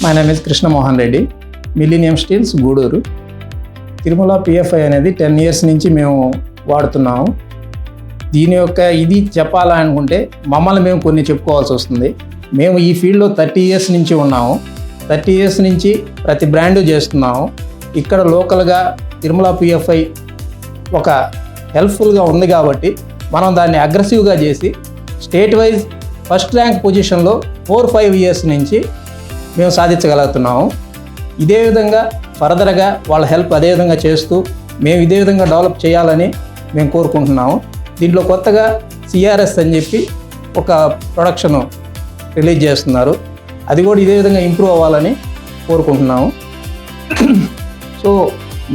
My name is Krishna Mohan Reddy, millennium steels Gudur. Tirumala PFI అనేది 10 years నుంచి మేము వాడుతున్నాము. దీని యొక్క ఇది చెప్పాలనుకుంటే మమ్మల్ని మేము కొన్ని చెప్పుకోవాల్సి వస్తుంది. మేము ఈ ఫీల్డ్లో 30 years నుంచి ఉన్నాము. 30 years నుంచి ప్రతి బ్రాండు చేస్తున్నాము. ఇక్కడ లోకల్గా తిరుమల పిఎఫ్ఐ ఒక హెల్ప్ఫుల్గా ఉంది కాబట్టి మనం దాన్ని అగ్రెసివ్గా చేసి స్టేట్ వైజ్ ఫస్ట్ ర్యాంక్ పొజిషన్లో 4-5 years నుంచి మేము సాధించగలుగుతున్నాము. ఇదే విధంగా ఫర్దర్గా వాళ్ళ హెల్ప్ అదే విధంగా చేస్తూ మేము ఇదే విధంగా డెవలప్ చేయాలని మేము కోరుకుంటున్నాము. దీంట్లో కొత్తగా సిఆర్ఎస్ అని చెప్పి ఒక ప్రొడక్షన్ రిలీజ్ చేస్తున్నారు. అది కూడా ఇదే విధంగా ఇంప్రూవ్ అవ్వాలని కోరుకుంటున్నాము. సో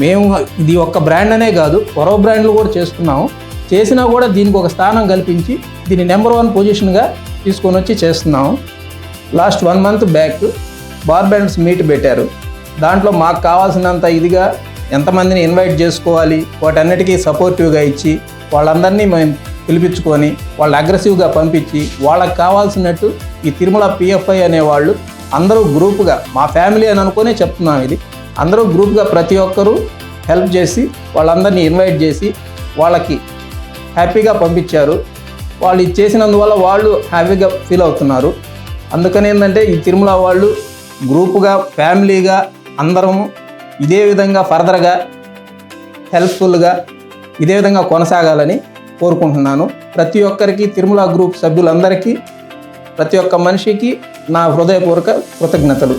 మేము ఇది ఒక్క బ్రాండ్ అనే కాదు, మరో బ్రాండ్లు కూడా చేస్తున్నాము. చేసినా కూడా దీనికి ఒక స్థానం కల్పించి దీన్ని నెంబర్ 1 పొజిషన్గా తీసుకొని వచ్చి చేస్తున్నాము. లాస్ట్ 1 month బ్యాక్ బార్బెండ్స్ మీట్ పెట్టారు. దాంట్లో మాకు కావాల్సినంత ఇదిగా ఎంతమందిని ఇన్వైట్ చేసుకోవాలి, వాటన్నిటికీ సపోర్టివ్గా ఇచ్చి వాళ్ళందరినీ మేము పిలిపించుకొని వాళ్ళు అగ్రెసివ్గా పంపించి వాళ్ళకి కావాల్సినట్టు ఈ తిరుమల పిఎఫ్ఐ అనేవాళ్ళు అందరూ గ్రూప్గా మా ఫ్యామిలీ అని అనుకునే చెప్తున్నాం. ఇది అందరూ గ్రూప్గా ప్రతి ఒక్కరూ హెల్ప్ చేసి వాళ్ళందరినీ ఇన్వైట్ చేసి వాళ్ళకి హ్యాపీగా పంపించారు. వాళ్ళు ఇది చేసినందువల్ల వాళ్ళు హ్యాపీగా ఫీల్ అవుతున్నారు. అందుకని ఏంటంటే ఈ తిరుమల వాళ్ళు గ్రూపుగా ఫ్యామిలీగా అందరము ఇదే విధంగా ఫర్దర్గా హెల్ప్ఫుల్గా ఇదే విధంగా కొనసాగాలని కోరుకుంటున్నాను. ప్రతి ఒక్కరికి తిరుమల గ్రూప్ సభ్యులందరికీ ప్రతి ఒక్క మనిషికి నా హృదయపూర్వక కృతజ్ఞతలు.